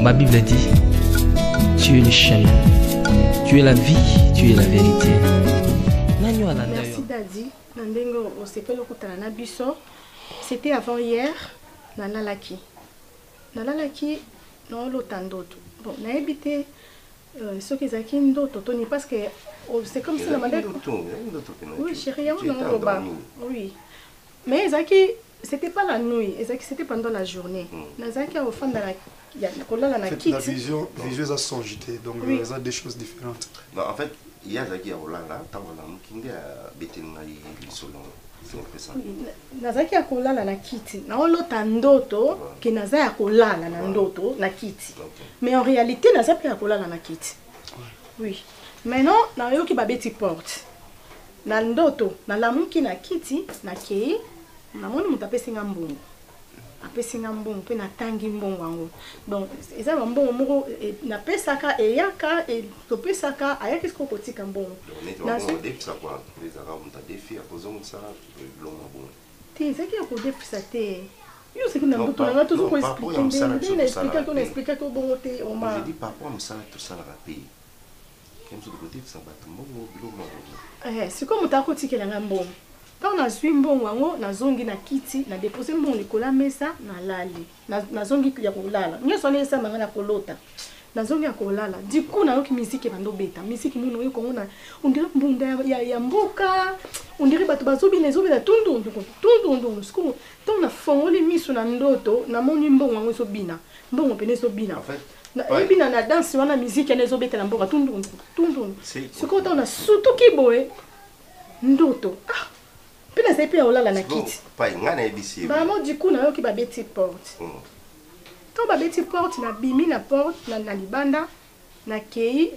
Ma Bible dit, tu es le chemin, tu es la vie, tu es la vérité. Merci Daddy. C'était avant hier. Nalalaki. Nalalaki, non l'autant d'autres. Bon, n'a habité ce qu'ils ont qui d'autres, Tony, parce que c'est comme si la madame. Oui, chérie, on oui. Mais Zaki, c'était pas la nuit, c'était pendant la journée. Nazaki au fond de la. La vision est sans jeter, donc il y a des choses différentes. Non, en fait, il y a Zaki à Olala, tant qu'on a bêté c'est un peu ça. Nazaki à Kolala na kiti, na olota ndoto, qui naza à Kolala na ndoto na kiti. Mais en réalité, Nazaki à Kolala na kiti. Oui. Maintenant, na yo ki babeti porte. Na ndoto, na lamuki na kiti, na kei, na moni mutapesi ngambungu. Apesi ngambungu, pe na tangi mbongo wangu. Donc, eza mbongo moko na pesaka eyaka e to pesaka ayaki sko kotika mbongo. Na so defisa kwa, les arabes ont défi à cause de ça, l'homme bon. Ti, c'est qui a codé pour ça té. Yo c'est que na ndoto na toujours ko expliquer, on expliquer que bon té on m'a. Je dis papa on ça tout ça la payer. Comme ça de côté ça bat mbongo l'homme. C'est comme ta kotikela ngambongo. Quand on a suivi mbongo wango na zongi na kiti na déposer mbongo likola mesa na lali. Na zongi ya kolala. Nyeso na esa mangana kolota. Na zongi ya kolala. Du coup na yoki musique bando beta. Musique muno yo kongo na on dirait mbunda ya mboka. On dirait bato bazobi na zobela tundu. Siko ton na fongoli miso na ndoto na moni mbongo wango sobina. Mbongo pene sobina. En fait na ebina na danse wana musique na zobeta na mboka tundu. Siko ton na surtout kiboe ndoto. Ah pina c'est pia olala na kiti. Pas ngana ebisi. Ba mo du coup na yo ki ba beti porte. Quand ba beti porte na bimi na porte na libanda na kei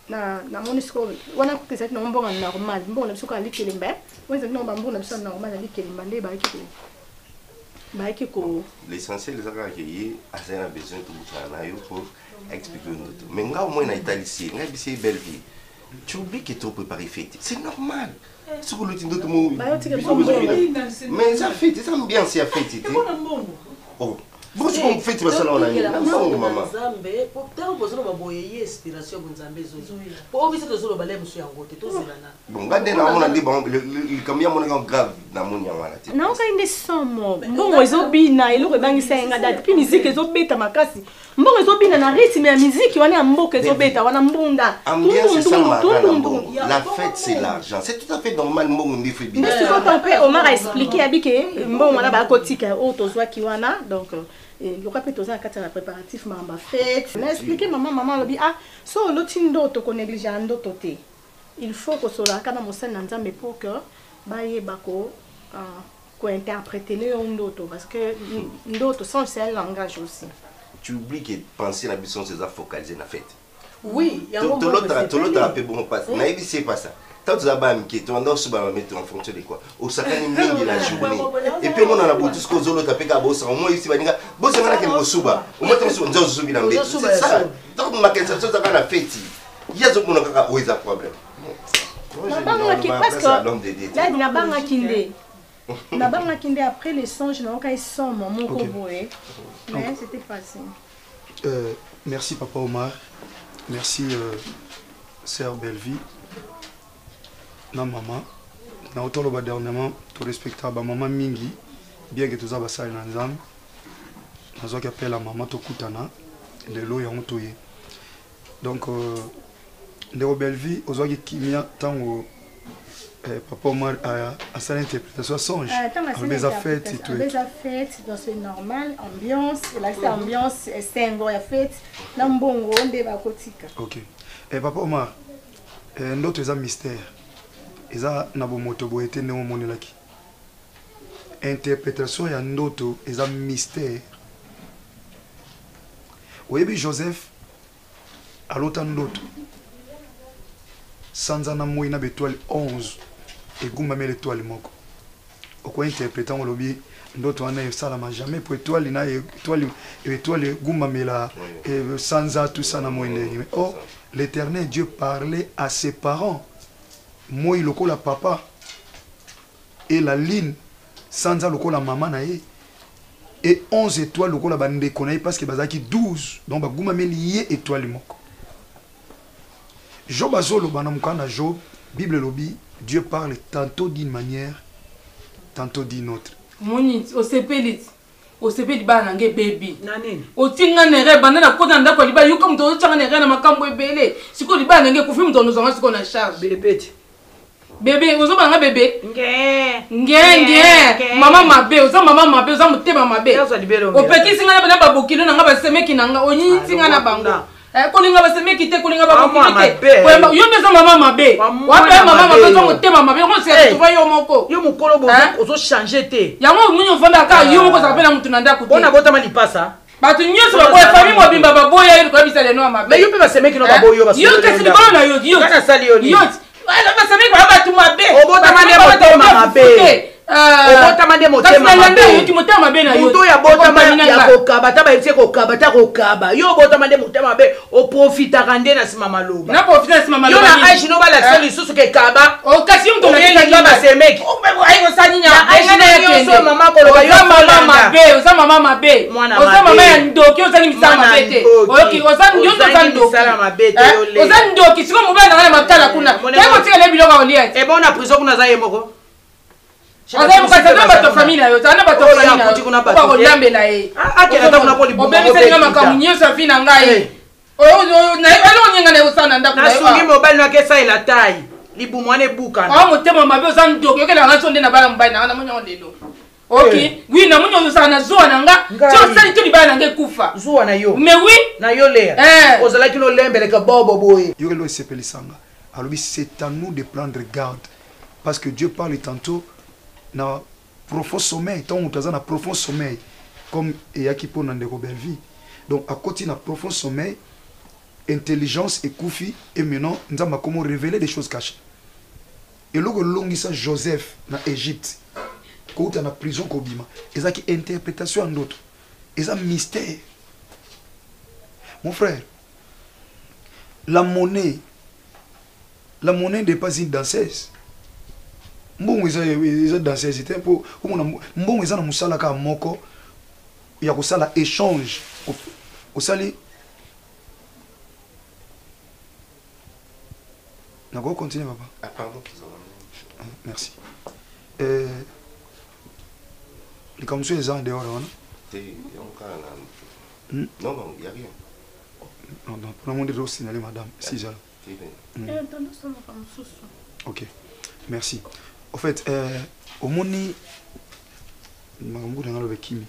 na monisco wana ko kesa na mbonga normal mbonga na biso ka likelimba. Weza na mbonga na biso normal na likelimba nde ba ki ko l'essentiel c'est que a besoin de na yo pour expliquer notre. Mais nga au moins na Italie, nga bisi belle vie. Tu oublies que tu es préparé fête. C'est normal. C'est pour le temps de tout. Mais ça fait, c'est ambiance à fête. Oh. Bon, tu peux fêter ça là on a eu. Non maman. Nzambe, pourtant vous avez boyé inspiration pour Nzambe zo. Pour obiser to zo balé monsieur yangote to zelana. Bon, gardez na on a dit bon le combien mon est grave na mon yamana. Non, ka inde somo. Bon ezobina elo rebangisa nga date puis musique ezobeta makasi. Mbongo ezobina na rythme ya musique wana ya mboka ezobeta wana mbunda. Ambiance c'est ça la fête c'est l'argent. C'est tout à fait normal mbongo ndife bina. Mais quand on peut Omar a expliqué abike mbongo wana ba kotika o tozwa kiwana donc le rappel tous en préparatif mamba fête. On a expliqué maman lobi ah so lotindo to ko négliger ando toté. Il faut que cela kana mosana nzambe pour que baye bako ko interpréter le ndoto parce que ndoto sans c'est un langage aussi. Tu oublies que penser la mission c'est ça focaliser la fête. Oui, il y a l'autre a peu bon passe. Na ibi c'est pas ça. Tant que ça qui tu en suba mettre en fonction de quoi au sakani mingi la journée et puis on a la boutique ko zolo tapeka bossa au moins ici baninga bossa ngana ke bosuba au moins tu nzo zubi na mbeti c'est ça donc ma question ça ka na fête il y a zo mona kaka oiza problème parce que là na banga kinde na banga kinde après les songes na ka son mon koboé mais c'était facile. Merci papa Omar, merci sœur Bellevie. Na maman na otolo ba dernièrement to respecter ba maman mingi bien que tous abasali na nzambe nazo ki appelle la maman to kutana lelo ya motoye donc ndeko Bellevie ozoki kimia tango papa Omar a sa interprétation songe les fêtes et tout les fêtes donc c'est normal ambiance la ambiance c'est un ya fête na mbongo nde ba kotika. OK et papa Omar ndoto eza mystère. Eza na bomoto boete ne omonelaki. Interprétation ya ndoto eza mystère. Oyebi Joseph alota ndoto. Sanza na moyi na betoile 11 egumba mele étoile moko. Oko interprétant olobi ndoto wana esalama jamais pour étoile na étoile gumba mela sanza tout ça na moyi. Oh, l'Éternel Dieu parlait à ses parents. Moi il lokola papa et la ligne sans lokola maman na ye et 11 étoiles lokola bande konaï parce que bazaki 12 donc baguma meli étoile moko Job azolo banamukana Job Bible lobi Dieu parle tantôt d'une manière tantôt d'une autre moni au sepeli bana nge baby nanini otinga nere banana kota ndako liba yuko mto changa nere na makambo ebele siko liba nge kufi mto ndo zonga siko na charge bébé bébé ozo banga bébé nge mama mabe ozo mama mabe ozo mutema mabe yazo libero opeki singa na bana babokilo na nga basemeki nanga onyi singa na bango kolinga basemeki te kolinga babokilo te yo meza mama mabe wape mama mabe ozo mutema mabe ko se tuva yo moko yo mukolo ozo changer te yango munyo fanda ka yo moko za pena mutu nanda kuti bona bota malipasa batu nyoso baboya famille mobimba baboya ko bisa le no mabe mais yo pe basemeki no baboyo baso yo kasi bolo na yo kana sali yo ni wala basemeki ba batu mabe obotamande motema mabe obotamande motema mabe yo motema mabe na yo muto ya botamande ya kokaba ta ba etse kokaba ta kokaba yo botamande motema mabe o profita kande na sima maloba na profita na sima maloba yo na aishi no bala seli susu ke kaba o kasi yo mto na kinga basemeki ayo saninya aishi na yo so mama koloba yo mama mabe oza mama mabe oza mama ya ndoki oza ni misala mabe te oki oza yo oza ndoki misala mabe te yo le oza ndoki siko mobala na makala kuna kemo tika le biloko olia e bona prison kuna za yemoko Oza mukasa na bato famille yo tana bato famille yo ba ko lambela e akela ta kuna poli bumo obebisa nga makamunyo sa fina ngai na elo nyenga na usana ndako na sungi mobile na kesa ila tai libumwane buka na motema mabe oza ndoko yokela nga sonde na bala mbai na munyo lelo OK oui na munyo usana zuwa nanga tio sali to libala nanga kufa zuwa na yo mais oui na yo le ozala kino lembele ka bobo boy yo lo sepelisanga alors c'est à nous de prendre garde parce que Dieu parle tantôt na profond sommeil tant utaza na profond sommeil comme eyaki pona ndeko Belvi donc à côté na profond sommeil intelligence et koufi et maintenant nzamba comment révéler des choses cachées et logo longisa Joseph na Égypte ko uta na prison ko bima ezaki interprétation en d'autres eza mystère mon frère la monnaie n'est pas une danseuse mbongo eza danseuse te po mbongo eza na musala ka moko ya kosala échange osali nako continuer papa pardon merci les comme ça eza en dehors wana non il y a rien non pour le monde de signaler madame si ça OK merci. Au fait, au moni, maman dans le kimi.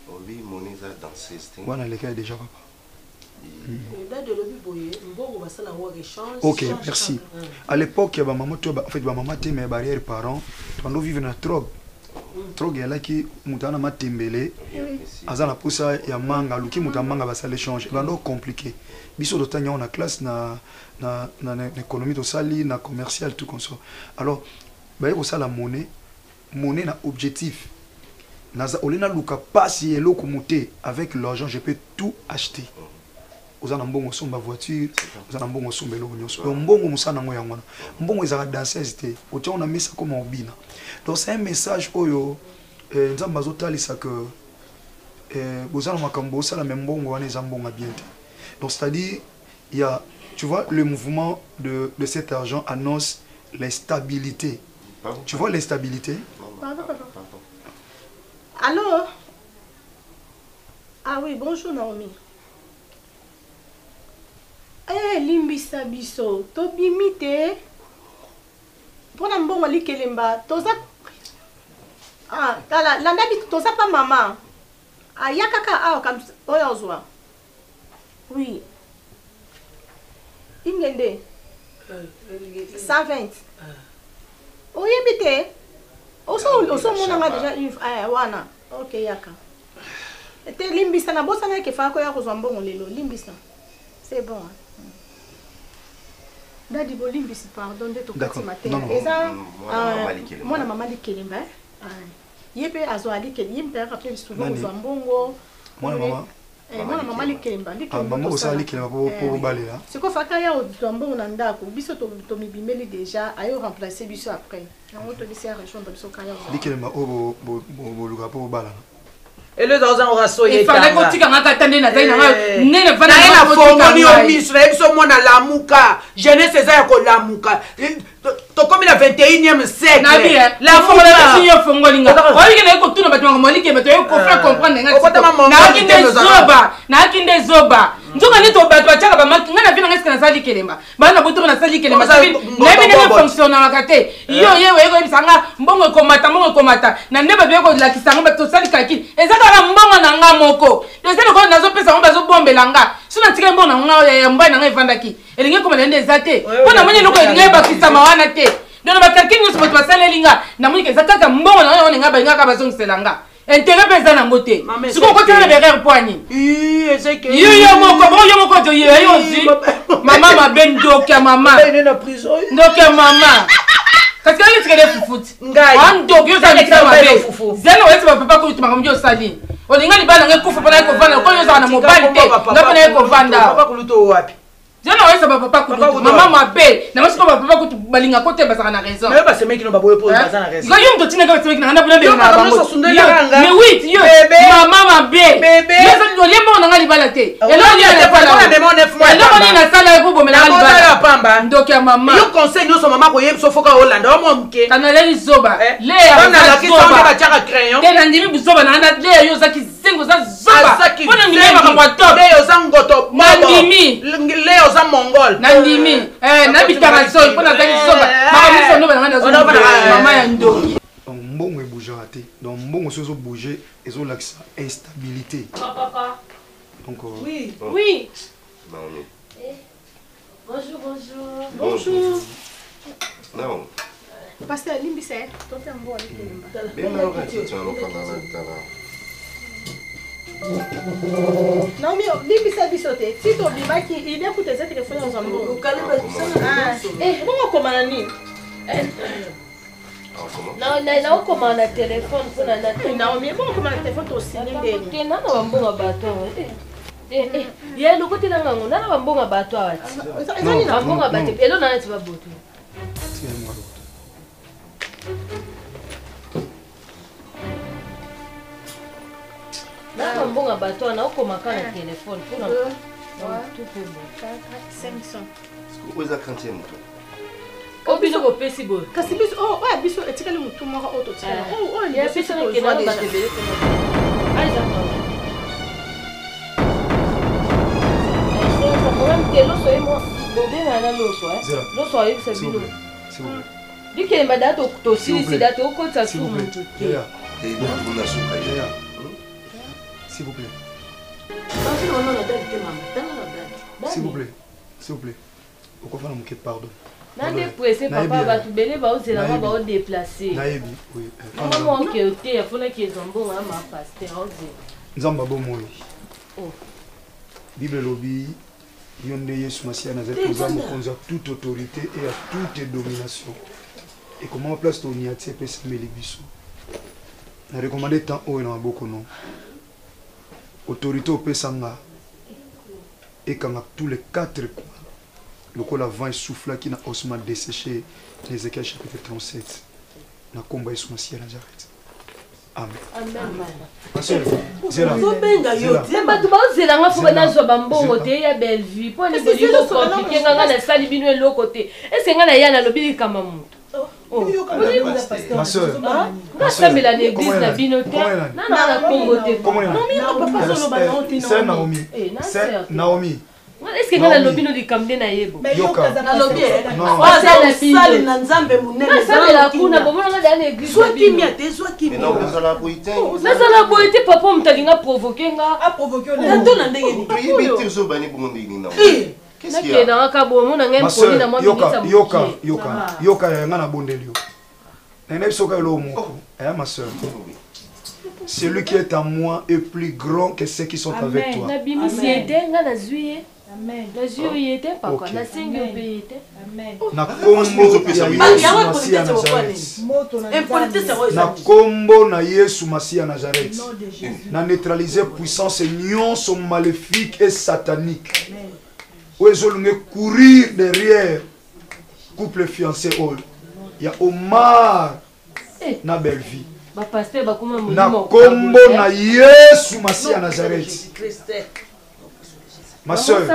Oui, moni ça danseuse. Voilà les gars déjà papa. Ok, merci. À l'époque, il y a maman en fait maman était mes barrières parents. Quand on vivait dans drogue. Drogue là qui mutana matembele. Azana poussa ya manga luki mutamanga basa l'échange. Bando compliqué. Biso d'otanya on a classe na économie de sali na commercial tout comme ça. Alors bah il ça la monnaie na objectif. Naza olena luka pasi eloko muté avec l'argent je peux tout acheter. Ozana mbongo somba voiture, ozana mbongo somba eloko nyonso. Donc mbongo musana ngo yangwana. Mbongo ezaka danseuse te. Otia on a mis ça comme obina. Donc c'est un message oyo nzamba zotalisa que bozana makambo ça la même mbongo wana ezambonga bien. Donc c'est-à-dire il y a tu vois le mouvement de cet argent annonce l'instabilité. Tu vois l'instabilité? Pardon. Allô? Ah oui, bonjour Naomi. Limbisa biso, to bimite. Pona mbongo likelemba, toza la ndabi toza pa mama. Yakaka kam oyozwa. Oui. Ingende. 120. Oyebite. Oso mona nga déjà wana. OK yaka. Te limbisa na bosa na ke fa ko ya kozwa mbongo lelo limbisa. C'est bon. Dadi bolimbisi pardon de to kati matin. Eza mona mama likelemba. Yepe azwa likelemba yimpe rappeler souvent kozwa mbongo. Mwana mama likelemba maman osa likelemba pour balela. C'est quoi faka ya ozwa mbongo na ndako biso to mibimeli déjà ayo remplacer biso après. Na moto lisi ya région biso kaya. Likelemba o bo luka pour balala. Et le dans un rasoye. Il fallait qu'on tire un katane na zaina. Ne le vana na fongoni au miso na biso mwana lamuka. Jeunesse eza ko lamuka. To comme la 21e siècle. La fongoli yo fongolinga. Oyi ke ko tuna batwa ngomali ke bato yo ko faire comprendre nga. Na kinde zoba. Njonga ni to batwa chaka ba maki ngana vina ngeska na sali kelemba. Bana boto na sali kelemba. Nebi ne fonctionner makate. Yo yewe ko bisanga mbongo komata. Na neba beko la kisanga bato sali kaki. Ezaka mbongo na nga moko. Desele ko nazo pesa ngo bazo bombela nga. Suna tika mbongo na nga ya mbai na nga evandaki. Elinge ko melende zate. Pona mwenye loko elinge ba kisama wana te. Ndono ba kalkin nyuso bato basale linga. Na mwenye kezaka ka mbongo na nga nga ba nga ka bazongisela nga. Intérêt pesa na ngote. Siko ko tena berere poani. Yo moko to yo zi. Mama mabendo kia mama. Ndokia mama. Parce que il tire fufuti. Ngai. Ndo yo za mikisa mabe. Zeno wese ba papa ko tuma kamjo sali. Olinga libana ngekufa pana ko vanda ko yo za na mobile te. Ngapana ko vanda. Papa kuluto wapi? Zeno wese ba papa ko mama mabe. Na masiko ba papa ko balinga kote basaka na raison. Mais ba se meki no ba boye po basaka na raison. Nga yo ndo tina ka se meki na ngana bula be na bango. Mais oui, yo. Mama mabe. Yo za lo lembo na ngali balate. Elo ni na pala. Elo ni na sala ko bomela ngali bala. Ndokia mama. Yo conseil no so mama ko yem so foka Hollande o mo mke. Kana le zoba. Le ya na ki so ba chaka crayon. Tena ndimi buzoba na anda le yo za kizengo za zoba. Bona ndimi ba kwa top. Le yo za ngoto. Ndimi. Le yo za mongol. Nandimi na bitanga so ipona zaki soba mama miso no bana zo mama ya ndoki mbongo bouger raté donc mbongo so bouger ezo l'axe instabilité papa donc oui Naomi. Bonjour. Non. Pasteur limbise tote mbo ali Bema wakati tunalokana na Naomi limbise bisote si to bimaki ide kuteza telefone za mbo ukaliba sana bongo komana nini na ukomana telefone kuna na Naomi bongo komana telefone to sinende tena na bambonga bato ye lokote na ngango na bambonga bato awati bambonga bato elo na nti baboto na mbonga bato na ukomaka na telefone kuna tout peut bon 500 Uweza kantie mtu. Obino ko pesi bo. Kasi biso biso etikali mutu moko auto tsala. Ya pesa na kena ba tebele ko. Aiza ko. Esa problème que lo so emo bobé na lo so lo so ayi se bino. S'il vous plaît. Dike mbada to si dato ko tsa su mutu. Et donc on a souka. S'il vous plaît. S'il vous plaît. S'il vous plaît. Pourquoi vous me pardon? Nande pressé papa va tu bele ba ozela ba o déplacer. Naebi, oui. Maman que o te afuna que zombo ma pasteur ozela. Nzamba bo moyi. Oh. Bible lobby yonde Yesu Masia Nazareth nous avons conduit à toute autorité et à toute domination. Et comment place ton niatie pesa melibiso. Na recommandé tant haut na boko non. Autorité au pesanga. Et quand tous les 4 coins le col avant est soufflé qui n'a osma desséché Ézéchiel chapitre 37 na komba Yesu Masia Nazareth. Amen. Amen. Bato baozelanga fo nazwa bambongo te ya belle vie po ni bodi ko compliqué nga na sali bino eloko te est-ce nga na ya na lobi kama mutu ma soeur nasambela na église na bino te na kongo te c'est Naomi Naomi est-ce que nga na lobi no likamde na yebo na lobi sali na nzambe munene sala kuna bomona nga na église soit kimia te soit kimia non mais ça la boité nazala boite papa mutalinga provoquer nga a provoquer on na ndenge ni tu ibiti zo bani bondi ni na qu'est-ce qu'il y a na ka bomo na ngem poni na mo yoka ya nga na bondelio na ne soka lo moko ma soeur celui qui est en moi est plus grand que ceux qui sont avec toi. Amen. Amen. Na kombo na Yesu Masia Nazareth. Na neutraliser puissance nyonso maléfique et satanique. Où ils ont courir derrière couple fiancé. Il y a Omar na belle vie. pasteur bakoma mo na kombo na Yesu Masi ya Nazareth. Ma soeur,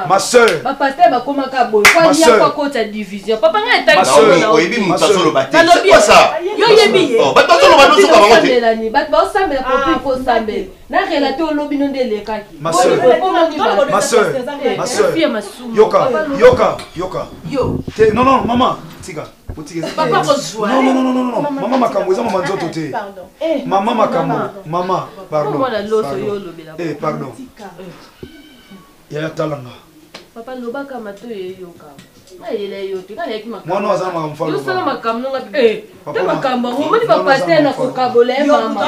ma soeur, papa te bakoma ka boy kwa lia kwa kota division papa nga eta na oyebi mutasolo bate c'est quoi ça yo yebi oh batasolo banoso ka bango te bat ba osambela popi ko sambela na relate olobi no ndelekaki ma soeur, ma soeur, yoka yo non maman tika papa kozwa non maman makambo eza maman nzoto te maman makambo maman pardon ya talanga papa lobaka mato yoka na yele yote kana yaki makambo mwana waza makambo yo sala makambo nga te makambo ngomoni papa te na kokabole mama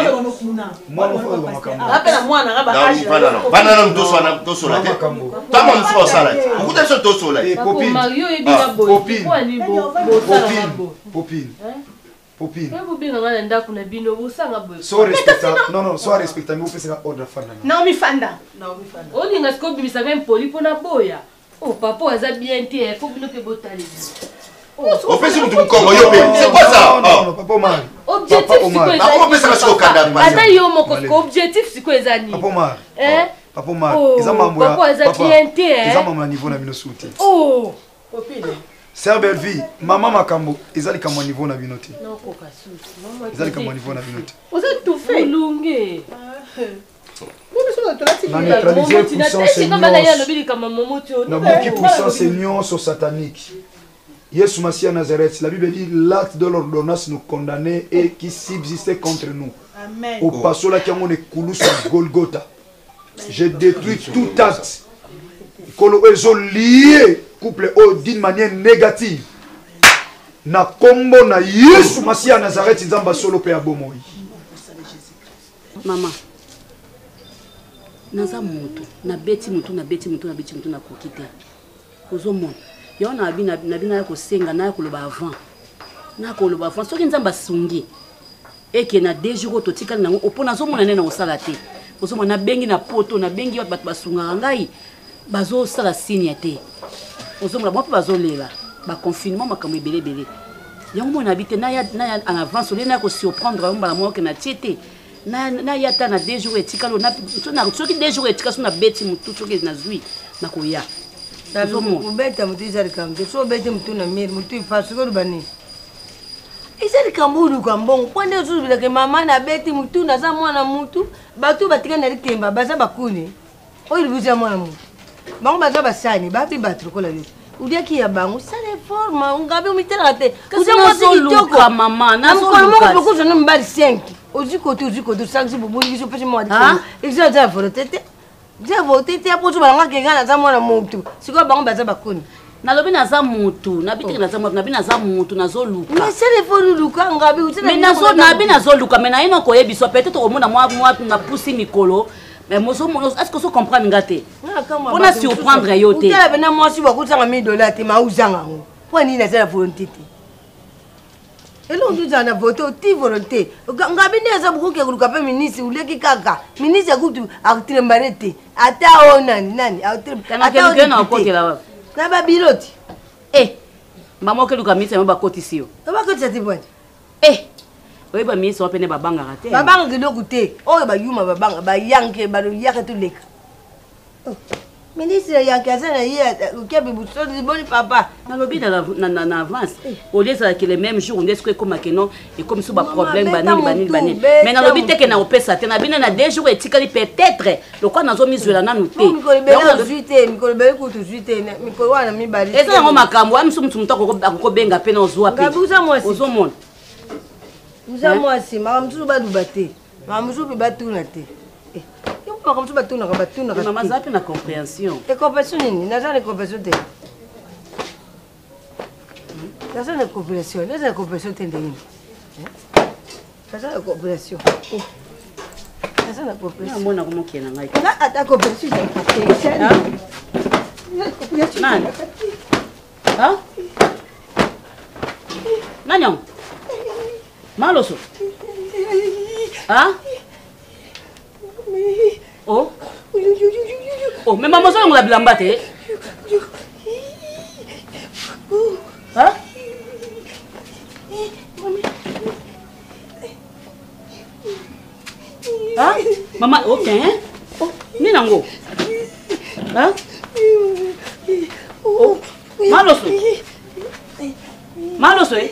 mwana waza makambo apela mwana nga ba age bana na mtoso la te tama mso sala ukuta so toso la popine Mario ebina boy kwa ni bo sala bo popine Vous bien nga ndako na bino busanga boy. So respecta. Non, so respecta mi opesa ordre fanda. Naomi Fanda. Olinga sko bimisa même poli pona boya. Oh papa aza bien te, faut bino ke botali. On fait ce que tu Congo yo pe. C'est quoi ça? Non, papa mal. Objectif c'est quoi ça? On fait ça parce qu'on cadre. Ata yo moko objectif c'est quoi ezani? Papa mal. Papa mal. Eza mambo ya. Papa aza bien te. Eza mambo na niveau na bino souti. Oh. Copine. Sœur Belle-Vie, maman makambo, ezali kama niveau na binote. Non koka souci. Maman. Ezali kama niveau na binote. Vous êtes tout fait. Lungue. Na neutraliser puissance puissance nyonso satanique. Yesu Masia Nazareth, la Bible dit l'acte de l'ordonnance nous condamnait et qui subsistait contre nous. Amen. Au passo là qui on est coulou sur Golgotha. Je détruis tout acte que lié couple d'une manière négative. Na kombo na Yesu Masia Nazareth nzamba solo pe abomoi. Maman. Naza mutu, na beti mutu na kokite. Ozo mon. Yo na bina ko senga na ko loba avant. Na ko loba avant soki nzamba sungi. Eke na 2 jours to tikala nango opona zo mona nena osala te. Ozo mona bengi na poto na bengi bat basunga ngai. Bazo sala signe te. Ozo mona moto bazo lela. Ba confinement makambo ebele. Yango mona habite na ya en avance ole na ko surprendre mbala mo ke na tiete. Na yata na 2 jours etikalo na soki 2 jours etikalo na beti mutu soki na zui na koya. Ubeta mutu izali kambe so beti mutu na miri mutu ifasu ko bani. Izali kambulu kambongo kwande uzubila ke mama na beti mutu na za mwana mutu batu batika na likemba baza bakuni. Oyi buza mwana mutu. Bango baza basani bapi batru ko la lisi. Udia ki ya bango sale forma ungabe umitela te. Uza mwazo luka mama na zo luka. Mko mko zo mbali 5. Ozikoto sanksi bubuli biso pesi mwa dikoni. Exa za volotete. Za volotete apo zo balanga kengana za mwana mutu. Siko bango baza bakuni. Nalobi naza mutu, nabitiki naza mutu, nabi naza mutu nazo luka. Mais c'est le fond luka ngabi utina. Mais nazo luka mais na ino ko yebiso peut-être au mona moi na pousi mikolo. Mais mozo est-ce que so comprendre ngate? On a surprendre yo te. Utela bena moi si bakutanga $1000 te ma uzanga ngo. Pour ni na za volonté. Et l'on dit à la voté au volonté. Ngabi neza bukuke kuluka pe ministre uleki kaka. Ministre akutu akutile mbarete. Ata ona nani? Ata ona okokela wa. Na ba biloti. Maman keluka ministre mba kotisio. Ba kotisa point. Oui ba ministre opene babanga rate. Babanga kiloko te. Oyo ba yuma babanga ba yanke ba yaka to leka. Ministre yanke azana hier ukebi buso di boni papa. Na lobi na avance. Au lieu ça que le même jour on est que comme que non et comme ça ba problème bani. Mais na lobi te que na opesa te na bina na 2 jours etikali peut-être. Le quoi nazo mizuela na nuté. Mikolo bela zuite, mikolo bela kutu zuite, mikolo wana mibali. Eza ngo makambo amsu mtu ko benga pe na ozwa pe. Ngabuza mwasi. Ozomona. Uza mwasi, makamsu ba dubate. Makamsu pe batuna te. Makamsu batuna ka batuna ka. Maman zapi na compréhension. Et compréhension nini? Naza na compréhension te. Naza na compréhension, naza na compréhension te ndeni. Naza na compréhension. Naza na compréhension. Mona komo kena ngai. Na ata compréhension te. Nani? Ha? Nanyong? Maloso. Ha? Oh? Oh, mais maman ça on la blamba te. Ha? Maman, ok, hein? Ni nango. Hein? Oh, maloso. Maloso, eh?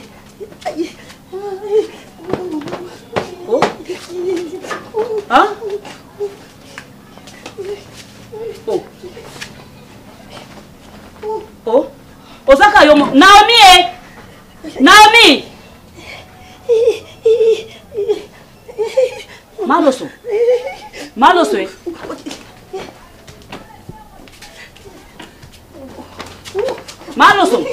Oh. Hein? Oh. Oh. Osaka yomo. Naomi, eh? Naomi! Maloso. Maloso, eh? Maloso.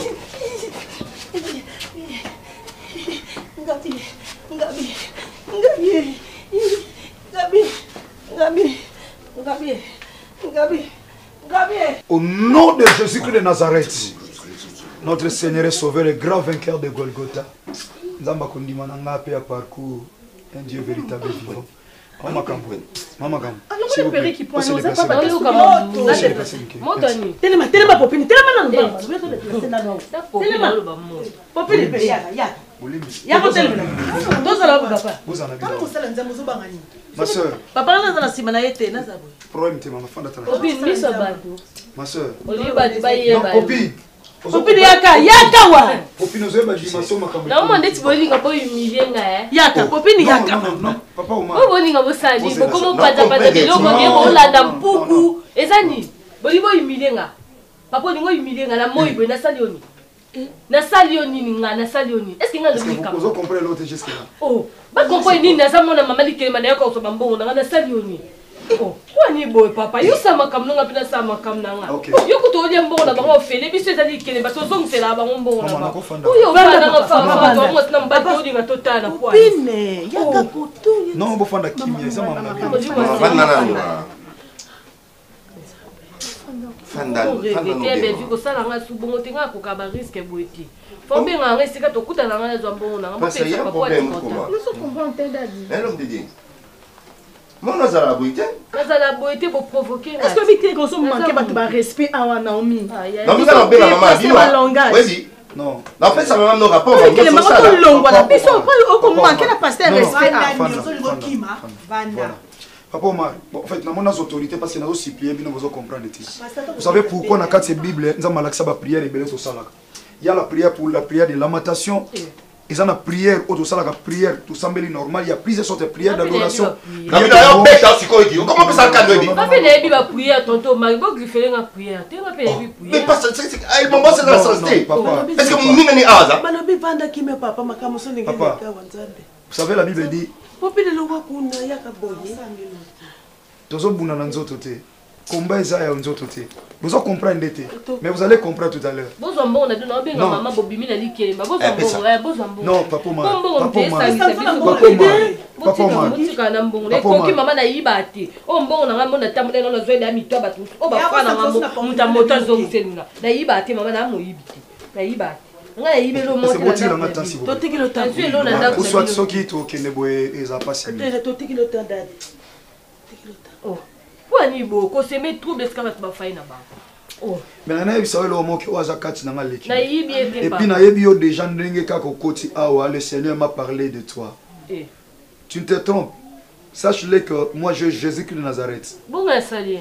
Au nom de Jésus-Christ de Nazareth, notre Seigneur et Sauveur, le grand vainqueur de Golgotha, Nzamba kondima na ngape à parcours, un Dieu véritable et vivant. Maman Kambo. Alors le père qui pointe nous a pas parlé au Cameroun. Montani. Telema popine, telema na ngamba. Popine pe ya. Ya ko telema. Tozala ko papa. Vous en avez. Comment ça l'anza muzobangani? Ma soeur. Papa na na sima na yete na sabo. Problème te maman fanda tala. Obi miso batu. Ma soeur. Oliba dibaye ba. Copine. Popine yaka wa. Popine ozoba dimension makambo. Na mo ndeti bolinga bo humilier nga eh. Yaka popine yaka. Non, papa Omar. Bo bolinga bo sali, bo komo pata biloko nge bo landa mpuku. Ezani, bolibo humilier nga. Papa lingo humilier nga na moi bo na sali oni. Na sali oni nga na sali oni. Est-ce que nga Est-ce que vous comprenez l'autre jusque là? Oh, ba comprenez ni na sa mona mama likele mana yako so bambongo na sali oni. Oh, kwani boy papa, yo sama kamnonga pina sama kamnanga. Yo kutolia mbongo na bango fele biso ezali kele baso zongela bango mbongo na bango. Uyo bana nga fa bango na mbati odi nga totana kwa. Pine, yaka kutu. Non, bo fanda kimia, ça mama. Fanda no ko sala nga su bongo tinga ko ka ba risque boeti. Fombe nga nga sika to kuta na nga zo mbongo na nga parce qu'il y a un problème comment. Nous comprend tendadi. Un homme de Dieu. Mon Nazara Boïté. Nazara Boïté pour provoquer. Est-ce que vite qu'on se manque pas de respect à Naomi? Non, vous allez la maman, dis-moi. Vas-y. Non. En fait, ça m'a nos rapports. Que les mamans sont longues, voilà. Puis on comment manquer la passer respect à Papa Omar, en fait, nous avons des autorités parce que nous avons supplié, nous avons comprendre. Vous savez pourquoi dans cette Bible, nous avons la prière et belé tout. Il y a la prière pour la prière de lamentation. Ils ont la prière, autre ça la prière, tout semble normal. Il y a plusieurs sortes de prières d'adoration. Comment peut ça calmer? Papa les va prière tonton Maribo griffer la prière. Tu m'appelles prière. Mais pas ça, c'est maman c'est la santé. Est-ce que vous n'avez pas ça? Malobi banda qui me papa makamoso ningi Papa. Vous savez la Bible dit popine lo wakuna yaka boye. Tozo buna na nzoto te. Combat eza ya nzoto te. Vous allez comprendre l'été. Mais vous allez comprendre tout à l'heure. Bozombo na dona benga mama bobimi na likele. Bozombo. Non, Papa Omar. Papa Omar. Mutika na mbongo. Ekoki mama na yibati. O mbongo na ngambo na tamule na zoele ya mitwa batu. O ba fana ngambo muta moto zongiselunga. Na yibati mama na moyibiti. Na yibati. Nga yibelo moto. C'est motif la ngata si vous. Totiki lo temps. Ou soit soki to kende boye eza pas si. Totiki lo temps dadi. Totiki lo temps. Oh. Wani bo ko se met trouble ska ba faina ba. Oh. Mais na yebi sawe lo moki oza kati na ngaleki. Na yibi ete ba. Et puis na yebi yo déjà ndenge kako koti awa le Seigneur m'a parlé de toi. Tu ne te trompes. Sache-le que moi je Jésus-Christ de Nazareth. Bon sali.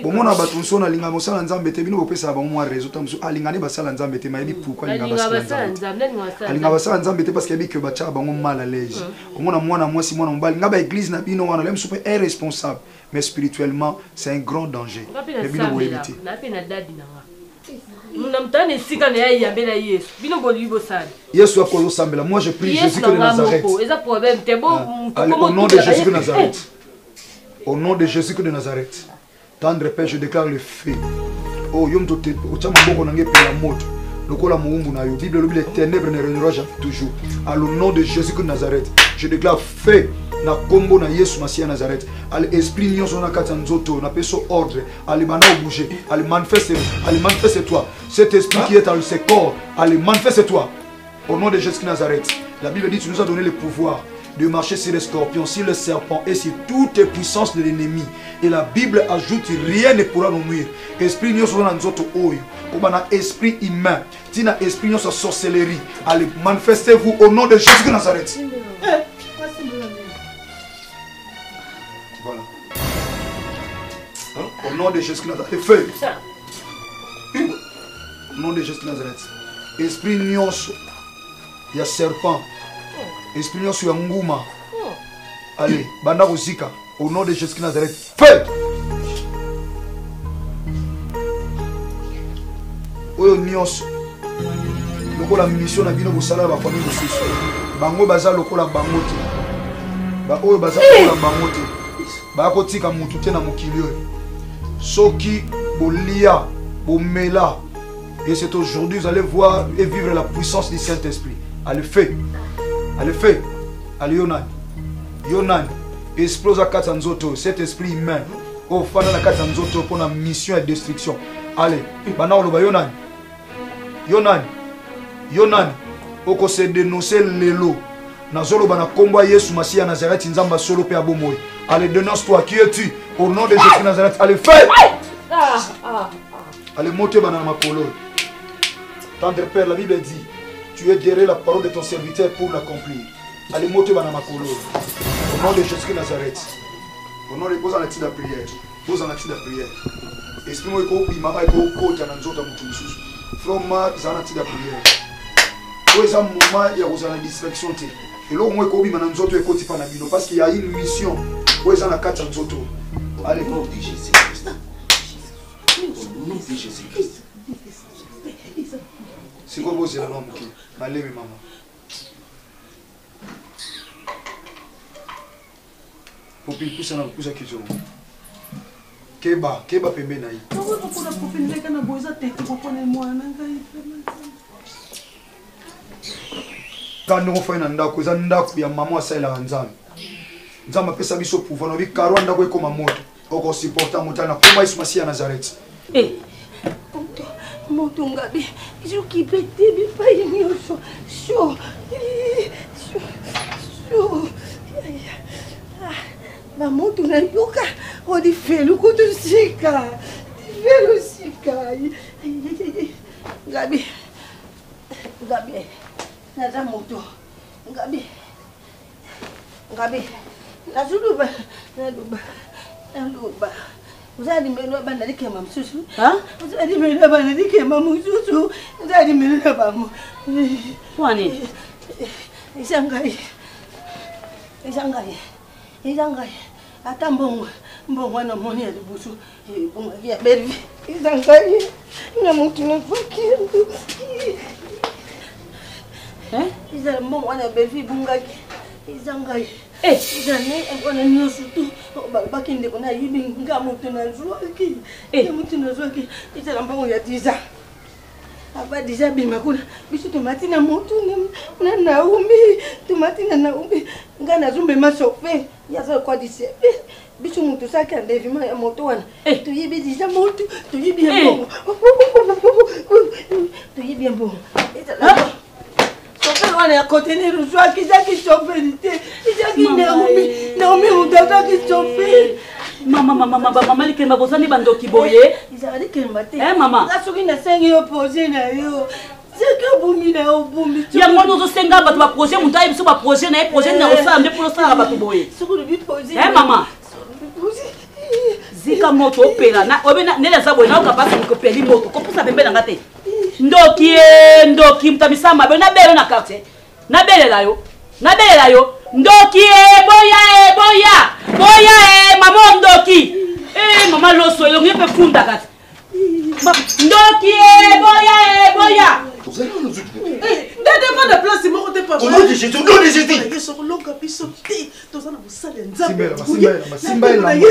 Bon mon abatu so na linga mosala nzambe te bino bopesa ba moi résultat musu alingane basala nzambe te mayebi pourquoi linga basala nzambe. Alinga basala nzambe te parce que yebi que bacha bango mal à l'aise. Komona mwana mwasi mwana mbali ngaba église na bino wana lem super est responsable mais spirituellement c'est un grand danger. Mais bino boyebite. Na pena dadi nanga. Munamtane sika na ya bela Yesu. Bino bolibo sana. Yesu akolo sambela. Moi je prie Jésus de Nazareth. Eza problème te bon au nom de Jésus de Nazareth. Au nom de Jésus de Nazareth. Tendre Père, je déclare le feu. Oh, yom to te ochama boko nangé pe la moto. Lokola muumbu na yo. Bible les ténèbres ne régneront jamais toujours. À le nom de Jésus de Nazareth, je déclare feu na kombo na Yesu Masia Nazareth. Al esprit nyonso na kati nzoto na peso ordre, ali bana bouger, ali manifeste toi. Cet esprit qui est dans ce corps, ali manifeste toi. Au nom de Jésus de Nazareth. La Bible dit tu nous as donné le pouvoir de marcher sur les scorpions, sur les serpents et sur toutes les puissances de l'ennemi. Et la Bible ajoute rien ne pourra nous nuire. Esprit nyonso na nzoto oyo, obana esprit humain, tina esprit nyonso sorcellerie, allez manifestez-vous au nom de Jésus de Nazareth. Au nom de Jésus Nazareth, feu. Au nom de Jésus Nazareth. Esprit nyonso, il y a serpent. Esprit nyonso, il y a ngouma. Allez, banda kozika. Au nom de Jésus Nazareth, feu. Oyo nyonso. Lokola mission na bino bosala ba famille mosusu. Bango baza lokola bango te. Ba oyo baza lokola bango te. Ba kotika mutu te na mokili oyo. Soki bolia, bomela. Et c'est aujourd'hui vous allez voir et vivre la puissance du Saint-Esprit. Allez feu. Allez feu. Allez Yonan. Yonan. Explose à Katsanzoto, cet esprit humain. Au fana na Katsanzoto pour la mission et destruction. Allez. Bana oloba Yonan. Yonan. Yonan. Oko se dénoncer lelo. Nazolo bana komba Yesu Masiya Nazareth nzamba solo pe abomoy. Allez dénonce-toi, qui es-tu? Au nom de Jésus Nazareth, allez fais. Allez monter bana makolo. Tendre Père, la Bible dit, tu es derrière la parole de ton serviteur pour l'accomplir. Allez monter bana makolo. Au nom de Jésus Nazareth. Au nom de pose en attitude de prière. Pose en attitude de prière. Esprit-moi ko imama ko kota na nzota mutu mususu. Froma zana attitude de prière. Oza moment il y a une distraction te. Et là au moins ko bima na nzoto ekoti pa na bino parce qu'il y a une mission. Oza na kata nzoto. Allez au nom de Jésus Christ. Au nom de Jésus Christ. C'est quoi vous allez l'homme qui allez maman. Pour puis pousser na pousser question. Keba pembe na yi. Quand on fait un ndako, eza ndako ya maman asala nzambe. Nzambe pesa biso pouvoir no bi karwa ndako ekoma moto. Oko supporta moto na koma Yesu Masiya Nazareth. Moto ngabi, je qui pété bi pa yinyo chaud. Ba moto na yoka, o di felu ko tu sika. Felu sika. Ngabi. Naza moto. Ngabi. Nazuba. Vous allez me le bandali que maman susu. Hein? Vous allez me le bandali que maman susu. Vous allez me le maman. Wani. Isangai. Ata mbongo na moni ya busu. Bonga ya bervi. Isangai. Na mutu na fakindo. Hein? Isa mbongo na bervi bungaki. Isangai. Izane on a nyo surtout bakinde kona yibi ngamutu na zwaki. Mutu na zwaki. Isa mbongo ya 10 ans. Aba déjà bima kuna biso tomati na motu na Naomi tomati na Naomi ngana zumbe masofe ya za kwa dise biso mutu saka ndevima ya moto wana tuyibi déjà motu tuyibi mbongo tuyibi mbongo sofe wana ya conteneur zwaki zaki soferite izaki Naomi mutata ki sofe Mama likemba bozani bandoki boye. Izali kemba te. Mama. Ngasoki na sengi yo projet na yo. Seka bumi na yo bumi. Ya ngono zo senga batu ba projet mutai biso ba projet na projet na osala nde pour osala batu boye. Soko bi projet. Mama. Zika moto opera na obena nela za boye na okapasa mukopeli moto. Kopusa pembe na ngate. Ndoki mtamisama be na belo na quartier. Na belela yo. Ndoki boya mama ndoki mama loso elongi pe funda kati ndoki boya vous allez nous occuper pas de place mon côté pas au nom de Jésus ils sont longs biso ti tozana musale nzambe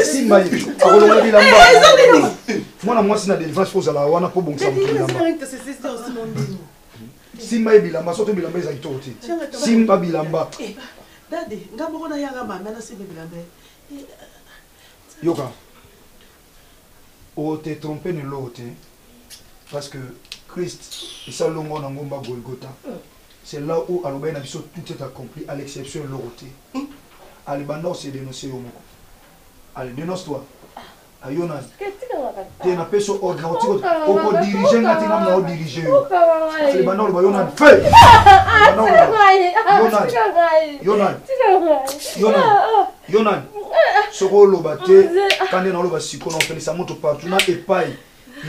Simba akolonga bilamba mwana mwasi na délivrance faut ala wana po bongisa bilamba Simba bilamba soto bilamba ezali to te Simba bilamba Daddy, ngabo na yanga mama na Simba bilamba Yoka, on te trompé ne l'autre parce que Christ, il s'est longuement dans Ngomba Golgotha. C'est là où Alobaï n'a tout est accompli à l'exception de l'autre. Alibanda s'est dénoncé au Moko. Allez, dénonce-toi. Ayonan. Tu es un peu sur ordre. Tu peux diriger, tu peux diriger. Alibanda, Yonan, fais. Yonan. soko loba te kande na loba siko na ofeli sa moto partout na epai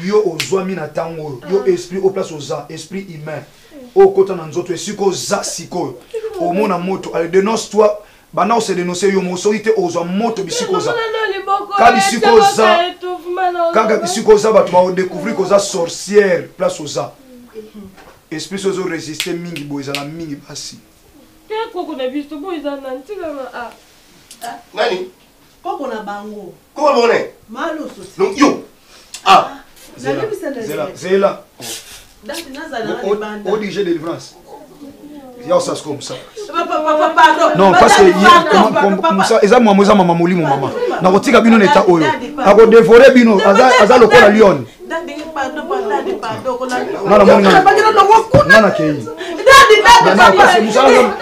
yo ozwami na tango yo esprit au place oza esprit humain au kota na nzoto esiko za siko au mona moto allez dénonce toi bana se dénoncer yo mosorité ozwa moto bisiko za ka bisiko za kanga bisiko za batu ba découvrir ko za sorcière place oza esprit sozo résister mingi boza la mingi basi koko na biso boza na ntika na nani koko na bango ko bone maluso donc yo Zéla. Au DJ délivrance. Il y a ça comme ça. Pardon. Non, parce que ça, moi, maman moli mon maman. Na kotika bino neta oyo. Ako dévorer bino, aza lokola lion. Non, non, kei.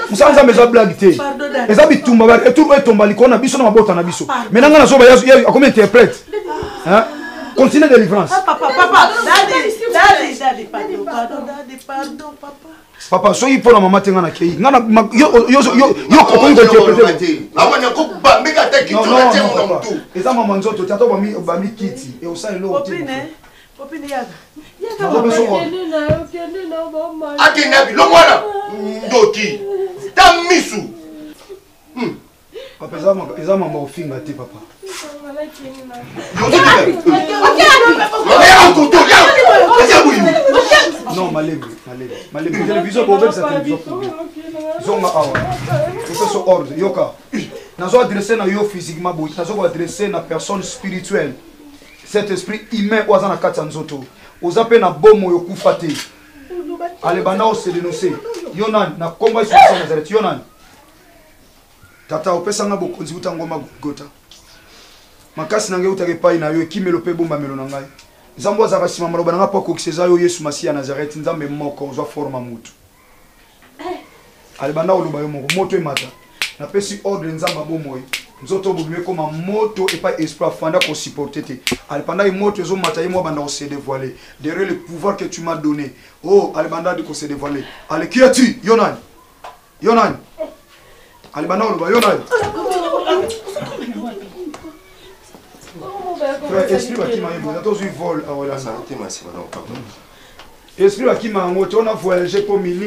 Musanza meza blague te. Eza bitumba ba etumba etomba likona biso na mabota na biso. Menanga na soba ya comme interprète. Hein? Continue délivrance. Papa, pardon, papa. Papa, soyez pour la maman tenga na kei. Ngana yo ko interpréter. Abanya ko ba meka te ki non, eza maman nzoto tato ba mi kiti e osa elo Popine yaga. Akenabi lo mwana. Ndoki. Tamisu. Papa eza maman ofinga te papa. Non, malèbre. Télévision pour sa télévision pour Zonga awa. Professeur ordre, yoka. Nazo adresser na yo physiquement boy, nazo adresser na personne spirituelle. Cet esprit humain oza na kati nzoto. Oza pe na bomo yo kufa te. Ale bana o se dénoncer. Yonan na komba sur Nazareth Yonan. Tata opesa nga bokonzi utangoma gota. Makasi nange utake pai na yo kimelo pe bomba melo na ngai. Nzambo azaka sima maloba nanga poko kiseza yo Yesu Masia Nazareth nzambe moko ozwa forma mutu. Alibanda oluba yo moko moto emata. Na pesi ordre nzamba bomoy. Nzoto bobime koma moto et pas esprit afanda ko supporter te. Alibanda moto ezo mata yemo banda ko se dévoiler. Derrière le pouvoir que tu m'as donné. Oh, alibanda de ko se dévoiler. Ale qui es-tu? Yonan. Yonan. Alibanda oluba Yonan. Esprit va qui m'a ému, dans une vol à Hollande. Esprit va qui m'a ému, on a voyagé pour mille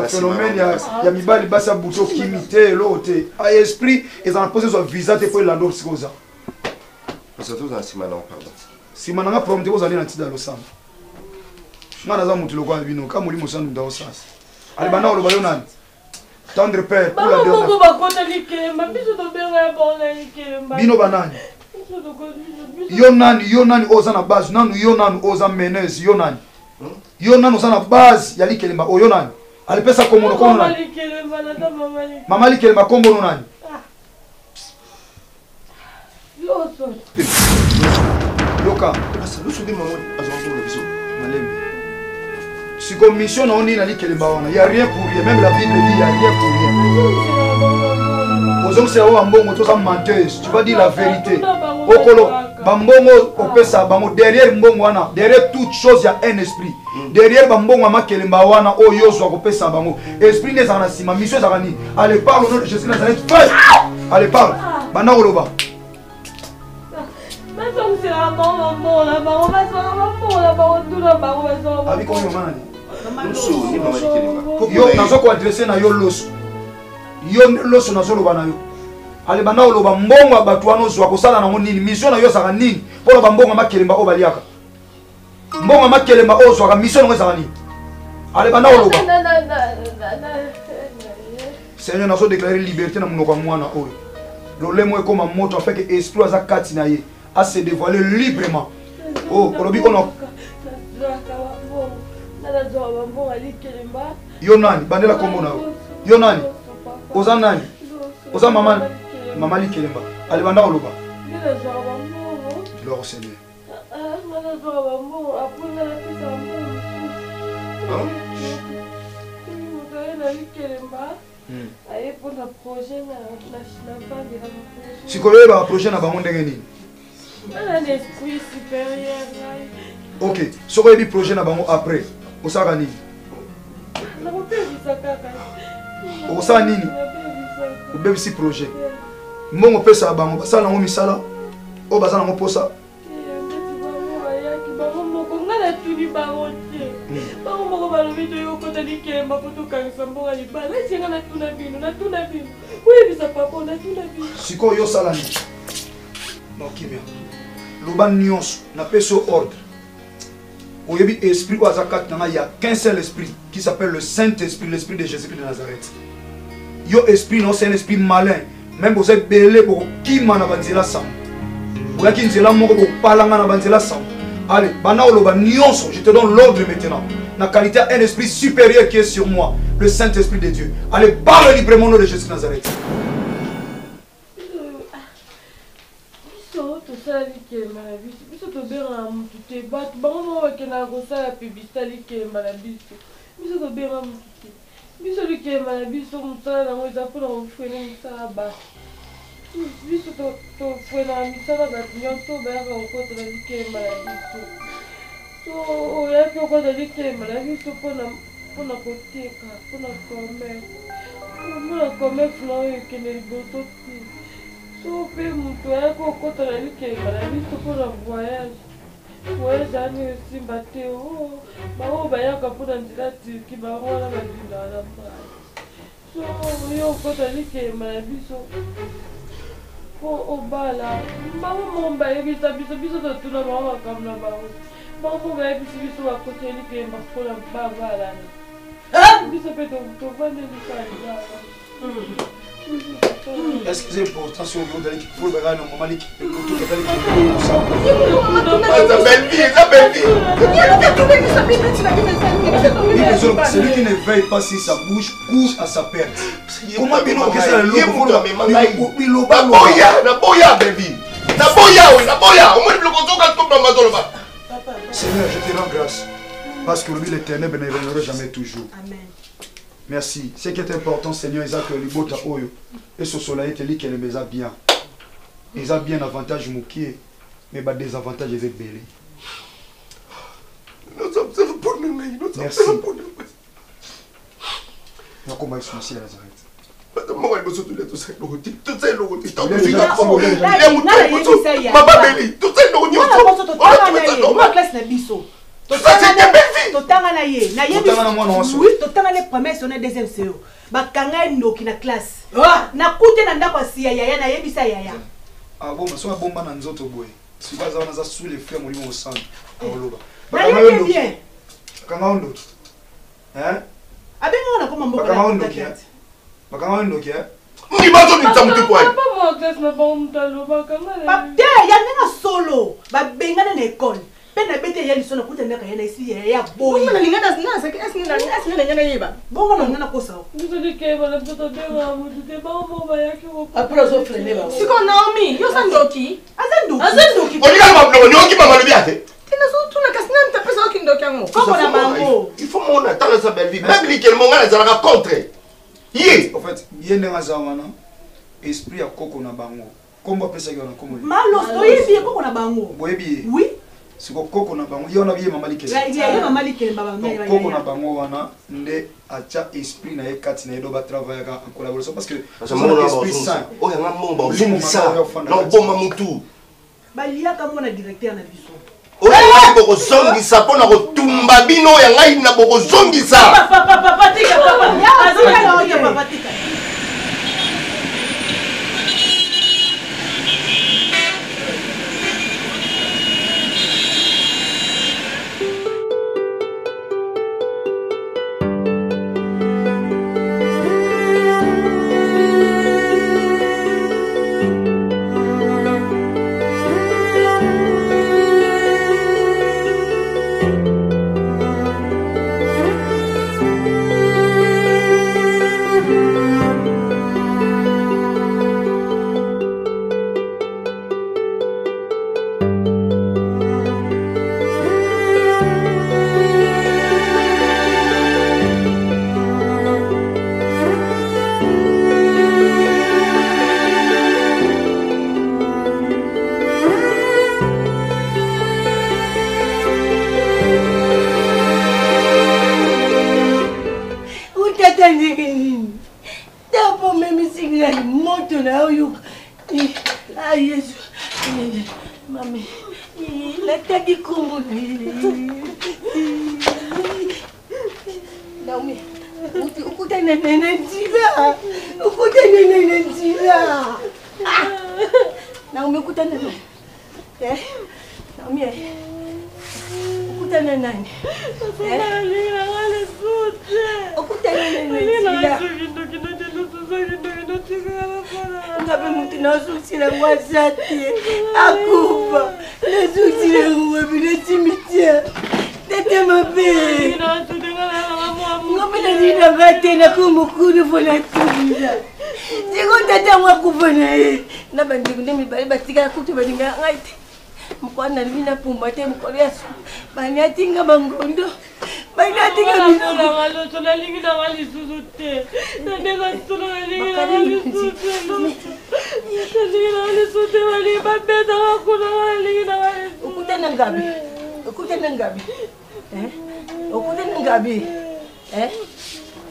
phénomène, il y a mis bas les basses à bouton qui imitaient l'autre. Esprit, ils ont posé son visage pour l'endroit psychosa. Surtout dans Simanon, pardon. Simanon a promis aux alliés dans le sang. Je n'ai pas de quoi vino, comme on dit, dans le sens. Allez, maintenant, le bayonan. Tendre père, pour la dernière. Bino banane. Yonan oza na base nanu yonan oza meneuse yonan oza na base ya likelemba o yonan alipesa komono kono nani mama likelemba kombono nani yoka asa luso de maman azonto le biso malembe si comme mission on est na likelemba wana y a rien pour rien même la Bible dit y a rien pour rien. Ozong c'est un bon moto menteuse, tu vas dire la vérité. Okolo, bambongo opesa bango derrière mbongo wana, derrière toute chose il y a un esprit. Derrière bambongo makelemba wana o yozwa kopesa bango. Esprit n'est en asima, mission zakani. Allez parle au nom de Jésus Nazareth. Allez parle. Bana oloba. Avec quoi yo nazo ko adresser na yo loso. Yo loso nazo loba na yo. Ale bana oloba mbongo abatu wana ozwa kosala nango nini mission na yo saka nini pona bambongo makelemba o baliaka. Mbongo makelemba ozwa ka mission ngo saka nini. Ale bana oloba. Seigneur nazo déclarer liberté na munoko mwana oyo. Lolemo ekoma moto afin que esprit aza kati na ye a se dévoiler librement. Oh, kolobi kono. Yo nani bandela kombo na yo nani oza nani oza mama likelemba alibanda oloba gloire au Seigneur. Sikolo ba projet na bango ndenge nini? Ok, soko yebi projet na bango après osaka nini? Osaka nini? Obebisi projet. Mbongo pesa bango basala nango misala. O basala nango posa. Siko yo salani. Non qui bien. Loba nyonso na peso ordre. Oyebi esprit ou azakat nanga, il y a qu'un seul esprit qui s'appelle le Saint-Esprit, l'esprit de Jésus-Christ de Nazareth. Yo esprit non, c'est un esprit malin. Même vous êtes belé pour qui mana banzela sam. Vous êtes nzela moko pour palanga na banzela sam. Allez, bana oloba nyonso, je te donne l'ordre maintenant. La qualité un esprit supérieur qui est sur moi, le Saint-Esprit de Dieu. Allez, parle librement au nom de Jésus de Nazareth. Excusez pour attention au niveau de l'équipe. Vous le verrez dans le moment l'équipe. C'est lui qui ne veille pas si sa bouche court à sa perte. Comment bien que c'est le Seigneur, je te rends grâce. Parce que lui, l'Éternel, ne reviendra jamais toujours. Amen. Merci. Ce qui est important, Seigneur, Isaac, le bota oyo. Et ce soleil, te dit qu'elle est bien. Ils ont bien avantage moukier, mais pas des avantages ils sont belés. Merci. Non, comment expliquer la Nazareth? Totanga na ye na ye oui totanga les promesses on est deuxième CO bakanga ndoki na classe na kute na ndako asia yaya na yebisa yaya ah bon maso na bomba na nzoto boye si baza wana za sous les frères molimo osanda oloba bakanga bien bakanga ndoki hein abenga na koma mboka bakanga ndoki hein ni bazo ni tamutu kwa papa mo classe na bomba lo bakanga papa ya nanga solo babengana na école. Pena bete ya lisona kutenda ka yana isi ya boy. Mama lingana nasa asina nyana yeba. Bongo na ngana kosa. Ndizolike bala mtoto dewa mutute ba mama yake wo. Apro zo frene ba. Siko Naomi, yo sandoki. Azandoki. Olika ba nyoki mama lobi ate. Tina zo tuna kasina mtapesa okindoki yango. Koko na bango. Il faut mon attendre sa belle vie. Même li quel monga za la contre. Yi. En fait, yene ngaza wana esprit ya koko na bango. Komba pesa yona komo. Malo stoyi koko na bango. Boyebi. Oui. Siko koko na bango yona biye mama likele. Ya mama likele baba mère. Koko na bango wana nde acha esprit na ye kati na edo ba travailler en collaboration parce que esprit saint. Oh ya ngamo ba zungisa. Non bomba mutu. Ba liaka mona directeur na biso. Oh ya boko zongisa pona ko tumba bino ya ngai na boko zongisa. Papa tika papa. Ya papa tika. Yesu. Mami. Nataki kumbu. Naomi. Ukutana na njira. Ukutana na njira. Naomi ukutana na. Naomi. Ukutana nani? Ukutana na ngabe mutu nasusila mwasati akufa nasusila ngwabile cimitia tete mabe ngabe nadina batena kumukulu fona tubila siko tata mwakufa naye nabandiku ndemibali batika kutu baninga ngaiti mukwana lina pumba te mukolo yasu banyatinga bangondo banyatinga ngalo tona lingina ngali suzute ndenga tona lingina ngali suzute lingina ngali suzute wali babeta kuna lingina ngali ukutana ngabi ukutana ngabi ukutana ngabi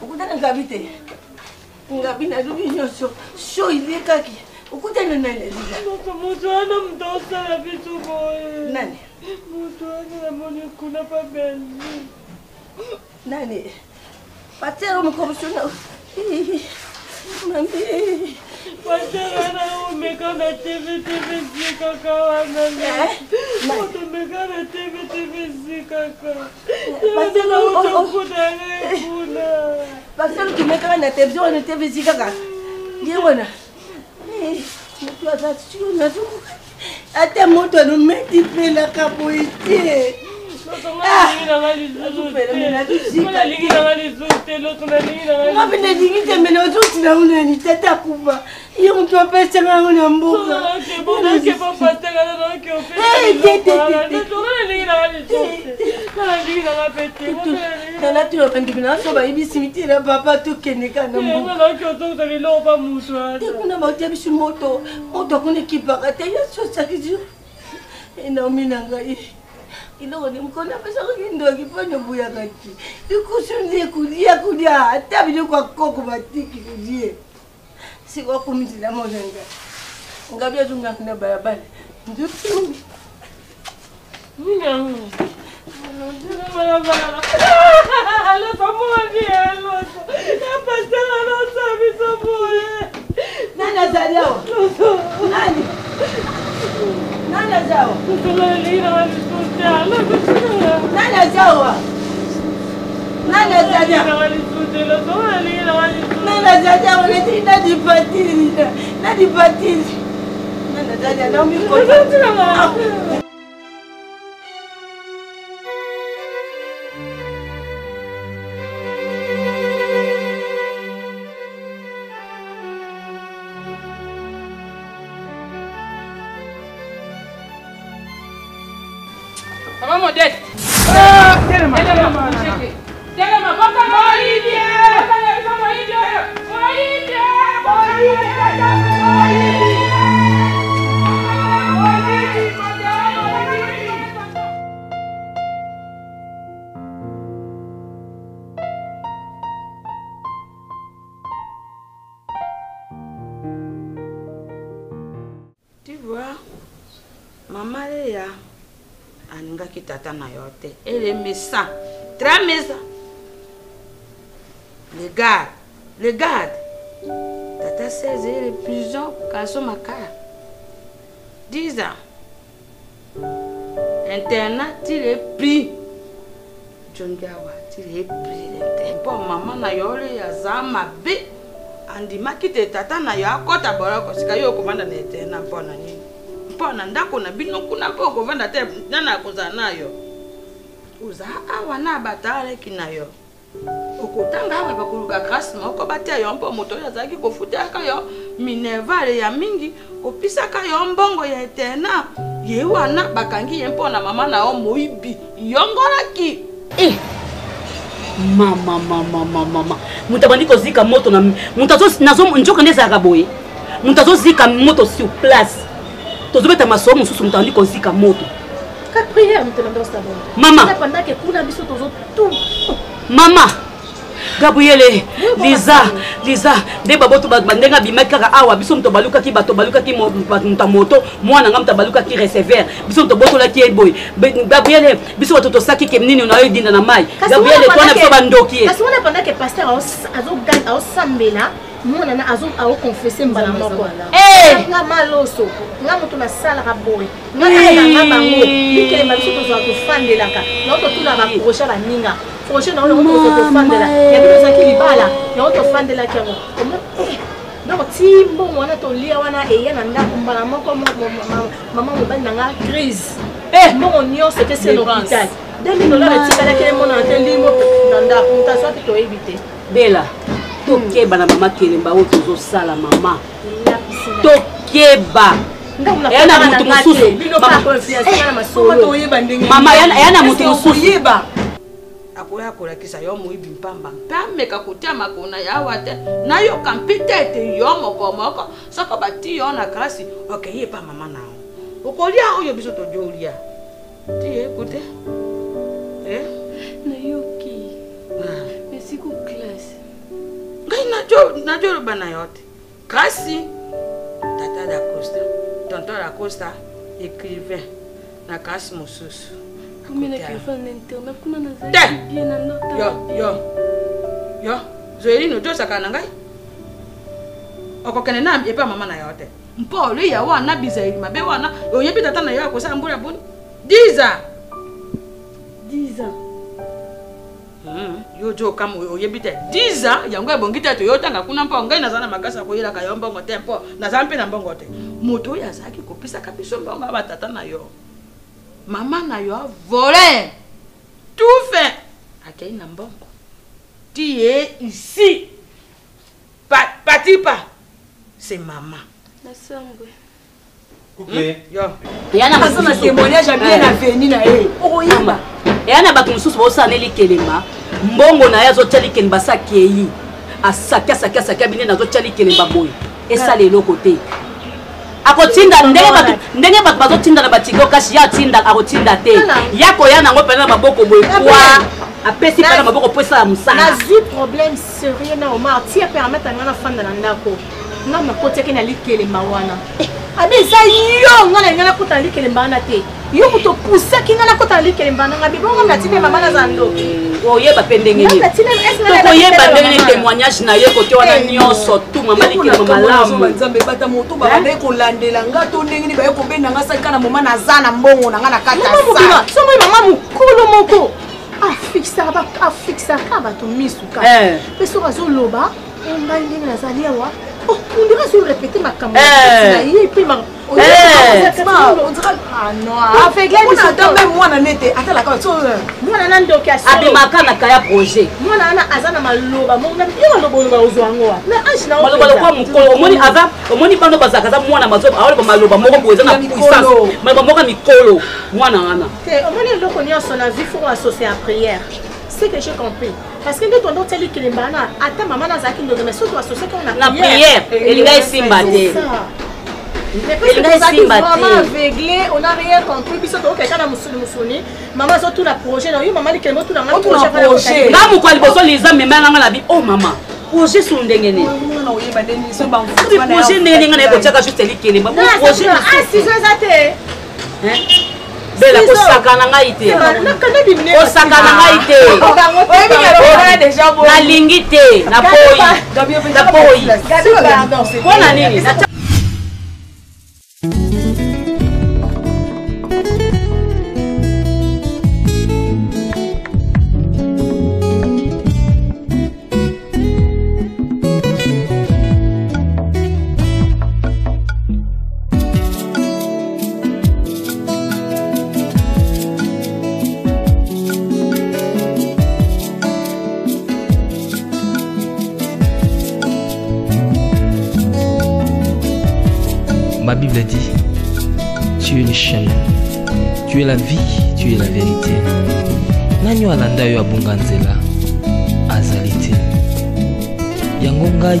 ukutana ngabi te ngabi na dubi nyoso sho ilekaki ukutana nani lila mtu ana mtosa na vitu boye nani mtu ana moni kuna pabeli nani patero mkomshona mami patero na umekana TV zika kawana mtu umekana TV zika ka patero utakuta kuna patero tumekana na TV zika ka yewana mtu atachukua na hata moto anumeti pela kapoite ngapenda dingite mena otutina unani tata kuva iyo mtu apesanga una mbuga nalatula bandikina soba ibisimitira papa tukenekana mbugatekuna bautia bisu moto akuna kipaka te yasosakiju enaominangai iloko ni mkona pesa kindo kifanya buya kati ikusunzie kulia hata bile kwa koko batiki kujie si kwa kumizila moja ngabia tunga kuna barabara ndutu minga barabara ala pamoja ala pasa ala sabi saboye nani azaliwa nani azawa nani azawa nani azawa nadipatili nani azaja naumikota Maman modeste. Telema. Telema, papa Moïse. Tu vois, maman Léa aningaki tata na yo te. Elle est méchant, très méchant. Regarde. Tata 16 ans, elle est prison, kaso makara. 10 ans. Internat, il est pris. John Gawa, il est pris. Bon, maman na yo le ya zama be. Andimaki te tata na yo akota boroko sika yo kovanda na internat mpona nini. Mpona ndako na bino kuna mpo kovanda te nana koza nayo. Uza awa na batale kinayo. Okotanga awa bakuluka grâce moko batia yo mpo moto ya zaki kofutaka yo minervale ya mingi opisaka yo mbongo ya internat. Ye wana bakangi ye mpona mama na yo moibi yongolaki. Mama mutabandi ko zika moto na mutazo nazo njoka ndeza kaboye mutazo zika moto sur place tozobeta masomo mususu mutabandi ko zika moto ka prière mutabandi ko sabona mama pendant que kuna biso tozo tout mama Gabriele, Lisa, nde baboto bandenga bimaki kaka awa biso moto balukaki bato balukaki moto mwana nga moto balukaki receveur biso moto botolaki ye boye. Gabriele, biso bato tosaki ke nini na yo dinda na mai. Gabriele, twana biso bandoki ye. Kasi wana pendant que pasteur azosambela mwana na azoconfesse mbala moko. Nga maloso, nga moto nasalaka boye. Nga bango, bikelemba biso tozala tofandelaka. Na totuna baproche baninga. Prochain on va fandela ya biso ki libala ya on to fandela ki ngo donc timbo mwana to lia wana e yana ndako mbala moko mama mobali nanga crise mbongo nyonso te c'est l'hôpital $2000 etikala kele mona te limo na ndako mutaso ati to éviter Bela tokeba na mama kelemba o tozosala mama tokeba yana mutu mususu mama yana mutu mususu akoya kolakisa yo moyibi mpamba mpameka kotia makona yawa te nayoka mpite ete yo moko soko bati yo na kasi okeye pa mama nao okolia oyo biso tojolia ti écoute nayoki merci ko classe ngai najo bana yote kasi tata da Costa tonton da Costa écrivain na kasi mosusu yo zoelino tosaka na ngai okokene na epa mama na yo te mpo le ya wana bizaeli mabe wana oyebi tata na yo akosala mbula boni 10 ans yo jo kama oyebi te 10 ans yango ebongi te toyotanga kuna mpo ngai nazana makasa koyelaka yo mbongo te mpo nazala mpe na mbongo te moto oyo azalaki kopisaka biso mbongo batata na yo mama na yo volé tout fait akei na mbongo tu es ici parti pas c'est maman na sangwe yo yana basona témoignage bien aveni na e okoyamba yana bato mususu bosaneli kelema mbongo na yazo tali kelemba sakei asaka bine nazo tali kelemba boy esa lelo côté akotinda ndenge bato bazotinda na batiko kasi ya tinda akotinda te yako yana ngo pena maboko boye kwa apesi pena maboko pesa ya musana na zi problème sérieux na Omar tia permettre ngana fanda na ndako nga makoteke na likelemba wana abeza yo ngana kota likelemba na te yo kuto poussa kinga na kota likelemba na ngabi bongo ngatine mama na zando oyeba pendenge ni tokoyeba ndenge témoignage na ye kote wana nyonso tu mama likelemba malamu nzambe bata moto ba ba ko landela ngato ndenge ni ba ko benda ngasa kana mama na zana mbongo na ngana kata sa so mama mukulu moko afixa ka bato misuka pe so bazoloba ngai ndenge nazali awa on dirait sur répéter ma caméra et puis ma on dirait non avec on attend même moi na nete atala ka so moi na ndoki aso abimaka na kaya projet moi na azana maloba mo na yo maloba ozwango wa na ange na maloba kwa mukolo omoni ava omoni pando bazakaza mwana mazoba awali maloba moko boza na puissance maloba moko mikolo mwana wana te omoni loko nyonso na vie faut associer à prière. C'est que j'ai compris. Parce que nous avons dit que les bananes, attends, maman, n'a pas dit mais surtout associé qu'on a prière. Il y a ici mbaté. Mais parce que nous avons aveuglé, on n'a rien compris. Puis surtout quelqu'un a moussouni. Maman a tout la projet. Non, maman dit que tout la projet. Là, vous quoi besoin les hommes, mais maintenant la vie. Oh maman. Projet sur ndengene. Projet ndengene na ko tshaka juste likele. Projet. Ah, 6 ans até. Hein? Bela kosakana ngai te kosakana ngai te nalingi te napoyi mpona nini Ma Bible dit, tu es le chemin, tu es la vie, tu es la vérité. Nanyo alanda yo abunga nzela azali te. Yango ngai